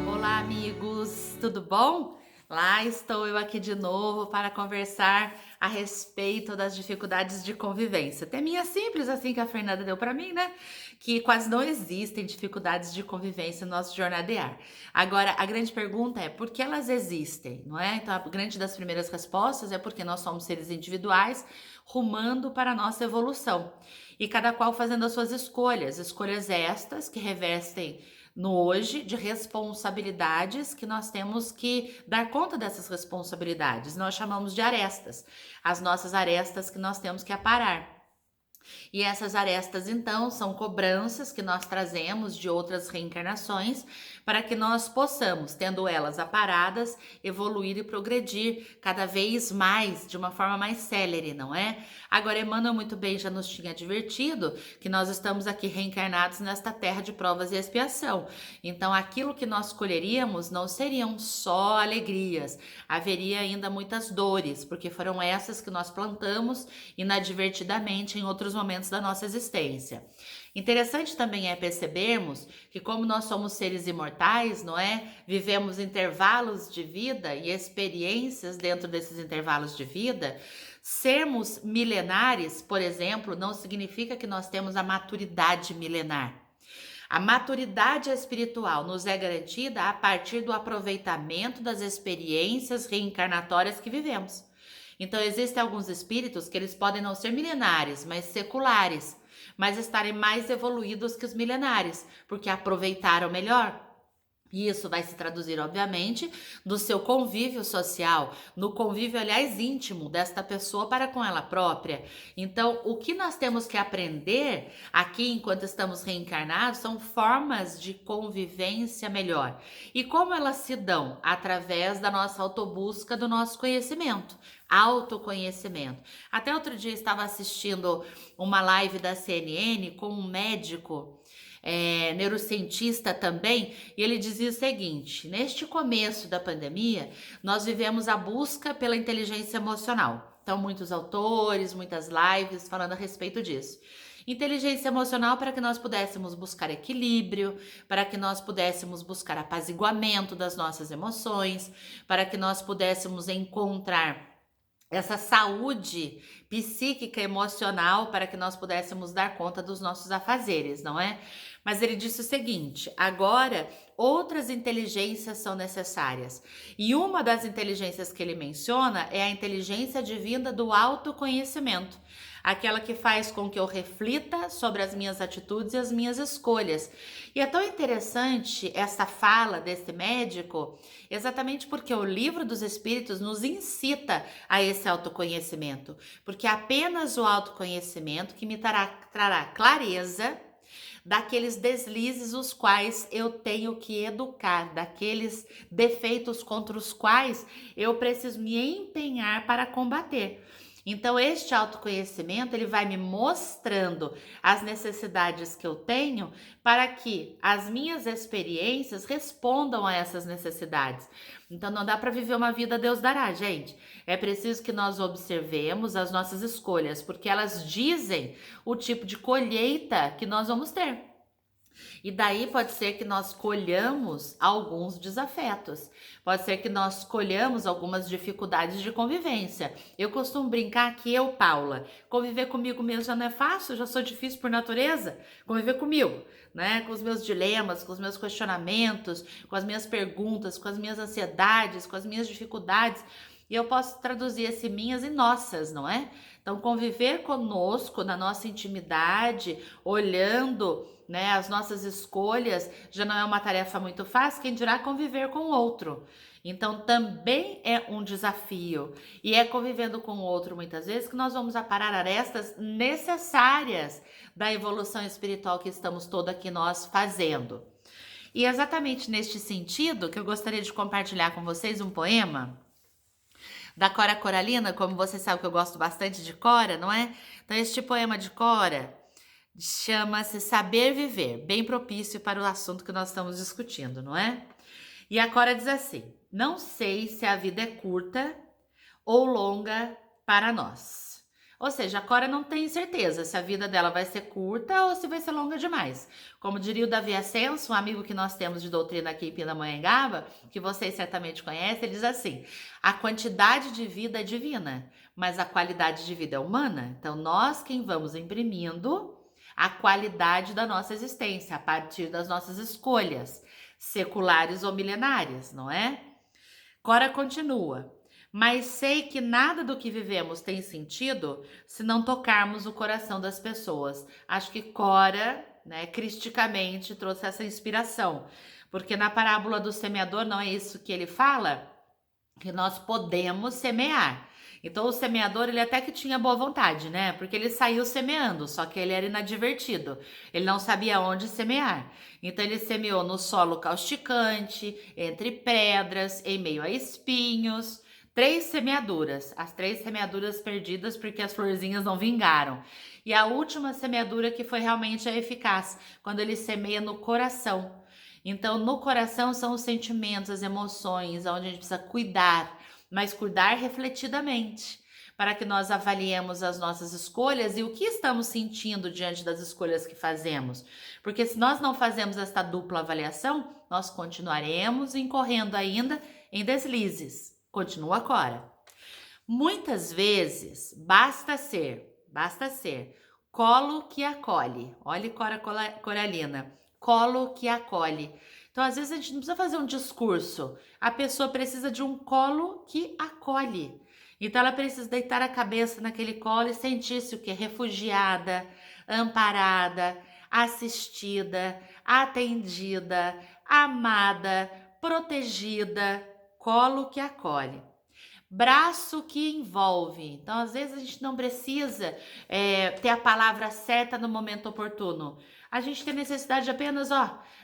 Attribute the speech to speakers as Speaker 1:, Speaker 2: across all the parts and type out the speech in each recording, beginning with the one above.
Speaker 1: Olá, amigos, tudo bom? Lá estou eu aqui de novo para conversar a respeito das dificuldades de convivência. Teminha simples assim que a Fernanda deu para mim, né? Que quase não existem dificuldades de convivência no nosso jornadear. Agora, a grande pergunta é por que elas existem, não é? Então, a grande das primeiras respostas é porque nós somos seres individuais rumando para a nossa evolução e cada qual fazendo as suas escolhas estas que revestem no hoje de responsabilidades que nós temos que dar conta dessas responsabilidades. Nós chamamos de arestas, as nossas arestas que nós temos que aparar. E essas arestas, então, são cobranças que nós trazemos de outras reencarnações para que nós possamos, tendo elas aparadas, evoluir e progredir cada vez mais, de uma forma mais célere, não é? Agora, Emmanuel muito bem já nos tinha advertido que nós estamos aqui reencarnados nesta terra de provas e expiação. Então, aquilo que nós colheríamos não seriam só alegrias, haveria ainda muitas dores, porque foram essas que nós plantamos inadvertidamente em outros momentos da nossa existência. Interessante também é percebermos que, como nós somos seres imortais, não é? Vivemos intervalos de vida e experiências dentro desses intervalos de vida. Sermos milenares, por exemplo, não significa que nós temos a maturidade milenar. A maturidade espiritual nos é garantida a partir do aproveitamento das experiências reencarnatórias que vivemos. Então, existem alguns espíritos que eles podem não ser milenares, mas seculares, mas estarem mais evoluídos que os milenares, porque aproveitaram melhor. E isso vai se traduzir, obviamente, no seu convívio social, no convívio, aliás, íntimo desta pessoa para com ela própria. Então, o que nós temos que aprender aqui enquanto estamos reencarnados são formas de convivência melhor. E como elas se dão? Através da nossa autobusca, do nosso conhecimento. Autoconhecimento. Até outro dia estava assistindo uma live da CNN com um médico neurocientista também, e ele dizia o seguinte: neste começo da pandemia, nós vivemos a busca pela inteligência emocional. Então, muitos autores, muitas lives falando a respeito disso. Inteligência emocional para que nós pudéssemos buscar equilíbrio, para que nós pudéssemos buscar apaziguamento das nossas emoções, para que nós pudéssemos encontrar essa saúde psíquica, emocional, para que nós pudéssemos dar conta dos nossos afazeres, não é? Mas ele disse o seguinte: agora outras inteligências são necessárias. E uma das inteligências que ele menciona é a inteligência divina do autoconhecimento, aquela que faz com que eu reflita sobre as minhas atitudes e as minhas escolhas. E é tão interessante essa fala desse médico, exatamente porque o Livro dos Espíritos nos incita a esse autoconhecimento, porque apenas o autoconhecimento que me trará clareza daqueles deslizes os quais eu tenho que educar, daqueles defeitos contra os quais eu preciso me empenhar para combater. Então, este autoconhecimento, ele vai me mostrando as necessidades que eu tenho para que as minhas experiências respondam a essas necessidades. Então, não dá para viver uma vida Deus dará, gente. É preciso que nós observemos as nossas escolhas, porque elas dizem o tipo de colheita que nós vamos ter. E daí pode ser que nós colhamos alguns desafetos, pode ser que nós colhamos algumas dificuldades de convivência. Eu costumo brincar que eu, Paula, conviver comigo mesmo já não é fácil, já sou difícil por natureza, conviver comigo, né? Com os meus dilemas, com os meus questionamentos, com as minhas perguntas, com as minhas ansiedades, com as minhas dificuldades. E eu posso traduzir esse minhas em nossas, não é? Então, conviver conosco na nossa intimidade, olhando, né, as nossas escolhas, já não é uma tarefa muito fácil, quem dirá conviver com o outro. Então, também é um desafio. E é convivendo com o outro, muitas vezes, que nós vamos aparar arestas necessárias da evolução espiritual que estamos todos aqui nós fazendo. E é exatamente neste sentido que eu gostaria de compartilhar com vocês um poema da Cora Coralina. Como você sabe que eu gosto bastante de Cora, não é? Então, este poema de Cora chama-se Saber Viver, bem propício para o assunto que nós estamos discutindo, não é? E a Cora diz assim: não sei se a vida é curta ou longa para nós. Ou seja, a Cora não tem certeza se a vida dela vai ser curta ou se vai ser longa demais. Como diria o Davi Ascenso, um amigo que nós temos de doutrina aqui em Pindamonhangaba, que vocês certamente conhecem, ele diz assim: a quantidade de vida é divina, mas a qualidade de vida é humana. Então, nós quem vamos imprimindo a qualidade da nossa existência a partir das nossas escolhas, seculares ou milenares, não é? Cora continua: mas sei que nada do que vivemos tem sentido se não tocarmos o coração das pessoas. Acho que Cora, né, cristicamente trouxe essa inspiração, porque na parábola do semeador não é isso que ele fala? Que nós podemos semear. Então o semeador, ele até que tinha boa vontade, né? Porque ele saiu semeando, só que ele era inadvertido. Ele não sabia onde semear. Então ele semeou no solo causticante, entre pedras, em meio a espinhos. 3 semeaduras, as 3 semeaduras perdidas porque as florzinhas não vingaram. E a última semeadura que foi realmente a eficaz, quando ele semeia no coração. Então, no coração são os sentimentos, as emoções, onde a gente precisa cuidar, mas cuidar refletidamente, para que nós avaliemos as nossas escolhas e o que estamos sentindo diante das escolhas que fazemos. Porque se nós não fazemos esta dupla avaliação, nós continuaremos incorrendo ainda em deslizes. Continua Cora. Muitas vezes basta ser colo que acolhe. Olha Cora Coralina. Colo que acolhe. Então, às vezes, a gente não precisa fazer um discurso. A pessoa precisa de um colo que acolhe. Então, ela precisa deitar a cabeça naquele colo e sentir-se o quê? Refugiada, amparada, assistida, atendida, amada, protegida. Colo que acolhe. Braço que envolve. Então, às vezes, a gente não precisa ter a palavra certa no momento oportuno. A gente tem necessidade apenas,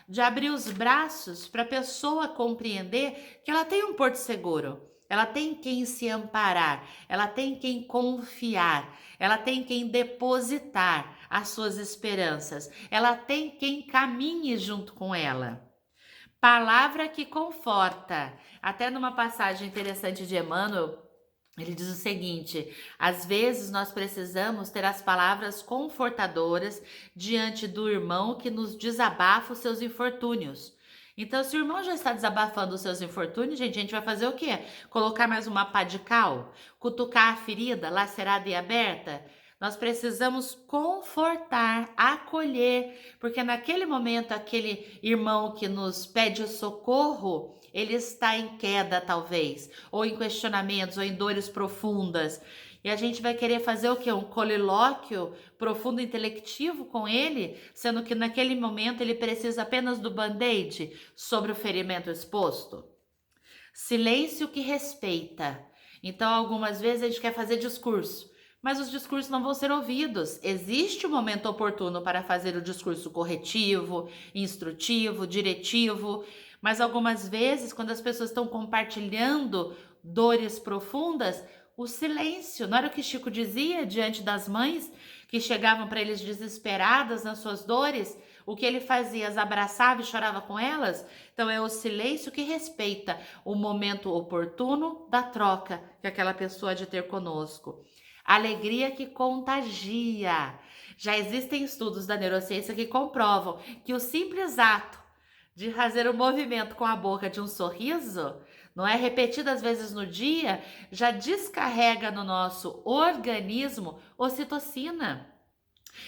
Speaker 1: de abrir os braços para a pessoa compreender que ela tem um porto seguro. Ela tem quem se amparar, ela tem quem confiar, ela tem quem depositar as suas esperanças, ela tem quem caminhe junto com ela. Palavra que conforta. Até numa passagem interessante de Emmanuel, ele diz o seguinte: às vezes nós precisamos ter as palavras confortadoras diante do irmão que nos desabafa os seus infortúnios. Então, se o irmão já está desabafando os seus infortúnios, gente, a gente vai fazer o quê? Colocar mais uma pá de cal? Cutucar a ferida lacerada e aberta? Nós precisamos confortar, acolher, porque naquele momento aquele irmão que nos pede socorro, ele está em queda talvez, ou em questionamentos, ou em dores profundas. E a gente vai querer fazer o quê? Um colilóquio profundo intelectivo com ele, sendo que naquele momento ele precisa apenas do band-aid sobre o ferimento exposto. Silêncio que respeita. Então, algumas vezes a gente quer fazer discurso, mas os discursos não vão ser ouvidos. Existe um momento oportuno para fazer o discurso corretivo, instrutivo, diretivo, mas algumas vezes, quando as pessoas estão compartilhando dores profundas, o silêncio. Não era o que Chico dizia diante das mães que chegavam para eles desesperadas nas suas dores? O que ele fazia? As abraçava e chorava com elas? Então é o silêncio que respeita o momento oportuno da troca que aquela pessoa há de ter conosco. Alegria que contagia. Já existem estudos da neurociência que comprovam que o simples ato de fazer o movimento com a boca de um sorriso, não é, repetidas vezes no dia, já descarrega no nosso organismo ocitocina,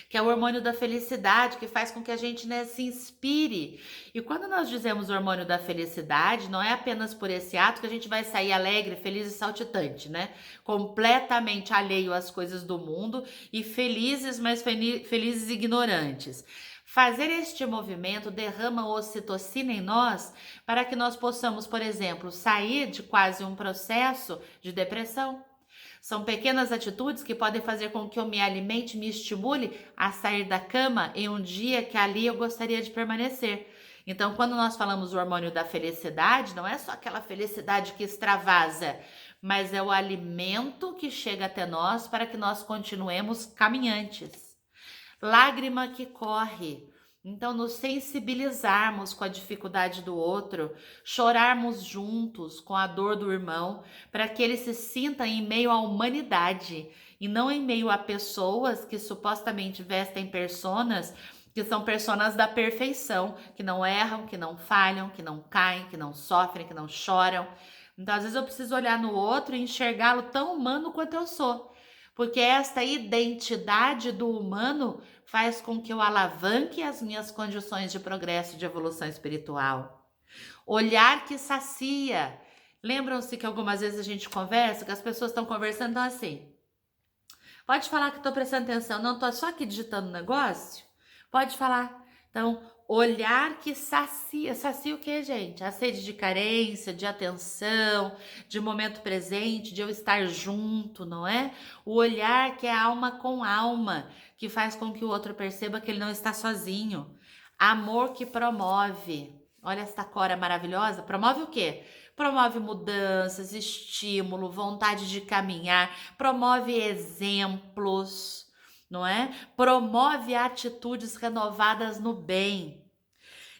Speaker 1: que é o hormônio da felicidade, que faz com que a gente, né, se inspire. E quando nós dizemos hormônio da felicidade, não é apenas por esse ato que a gente vai sair alegre, feliz e saltitante, né? Completamente alheio às coisas do mundo e felizes, mas felizes ignorantes. Fazer este movimento derrama ocitocina em nós para que nós possamos, por exemplo, sair de quase um processo de depressão. São pequenas atitudes que podem fazer com que eu me alimente, me estimule a sair da cama em um dia que ali eu gostaria de permanecer. Então, quando nós falamos do hormônio da felicidade, não é só aquela felicidade que extravasa, mas é o alimento que chega até nós para que nós continuemos caminhantes. Lágrima que corre. Então, nos sensibilizarmos com a dificuldade do outro, chorarmos juntos com a dor do irmão, para que ele se sinta em meio à humanidade e não em meio a pessoas que supostamente vestem personas, que são personas da perfeição, que não erram, que não falham, que não caem, que não sofrem, que não choram. Então, às vezes eu preciso olhar no outro e enxergá-lo tão humano quanto eu sou. Porque esta identidade do humano faz com que eu alavanque as minhas condições de progresso e de evolução espiritual. Olhar que sacia. Lembram-se que algumas vezes a gente conversa, que as pessoas estão conversando, então assim, pode falar que estou prestando atenção, não estou só aqui digitando um negócio? Pode falar. Então, olhar que sacia. Sacia o que, gente? A sede de carência, de atenção, de momento presente, de eu estar junto, não é? O olhar que é alma com alma, que faz com que o outro perceba que ele não está sozinho. Amor que promove. Olha essa cora maravilhosa. Promove o quê? Promove mudanças, estímulo, vontade de caminhar, promove exemplos, não é? Promove atitudes renovadas no bem.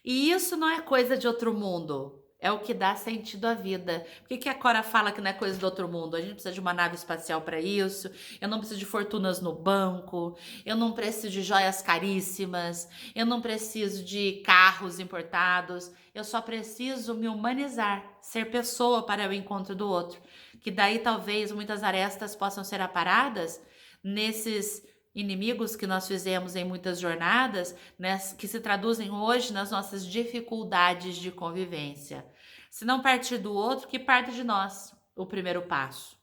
Speaker 1: E isso não é coisa de outro mundo. É o que dá sentido à vida. Por que a Cora fala que não é coisa do outro mundo? A gente precisa de uma nave espacial para isso. Eu não preciso de fortunas no banco. Eu não preciso de joias caríssimas. Eu não preciso de carros importados. Eu só preciso me humanizar, ser pessoa para o encontro do outro. Que daí talvez muitas arestas possam ser aparadas nesses inimigos que nós fizemos em muitas jornadas, né, que se traduzem hoje nas nossas dificuldades de convivência. Se não partir do outro, que parte de nós, o primeiro passo.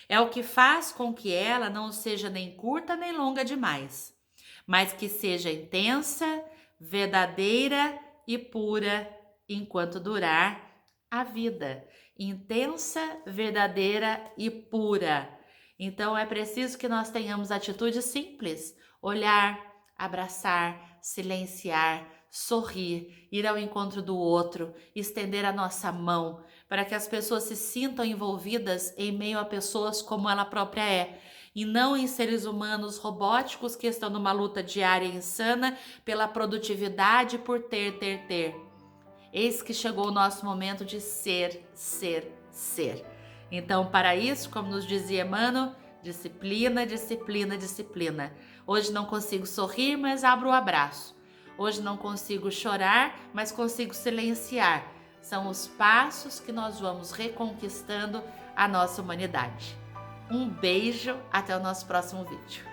Speaker 1: É o que faz com que ela não seja nem curta nem longa demais, mas que seja intensa, verdadeira e pura enquanto durar a vida. Intensa, verdadeira e pura. Então é preciso que nós tenhamos atitudes simples: olhar, abraçar, silenciar, sorrir, ir ao encontro do outro, estender a nossa mão, para que as pessoas se sintam envolvidas em meio a pessoas como ela própria é, e não em seres humanos robóticos que estão numa luta diária e insana pela produtividade por ter. Eis que chegou o nosso momento de ser. Então, para isso, como nos dizia Emmanuel, disciplina. Hoje não consigo sorrir, mas abro o abraço. Hoje não consigo chorar, mas consigo silenciar. São os passos que nós vamos reconquistando a nossa humanidade. Um beijo, até o nosso próximo vídeo.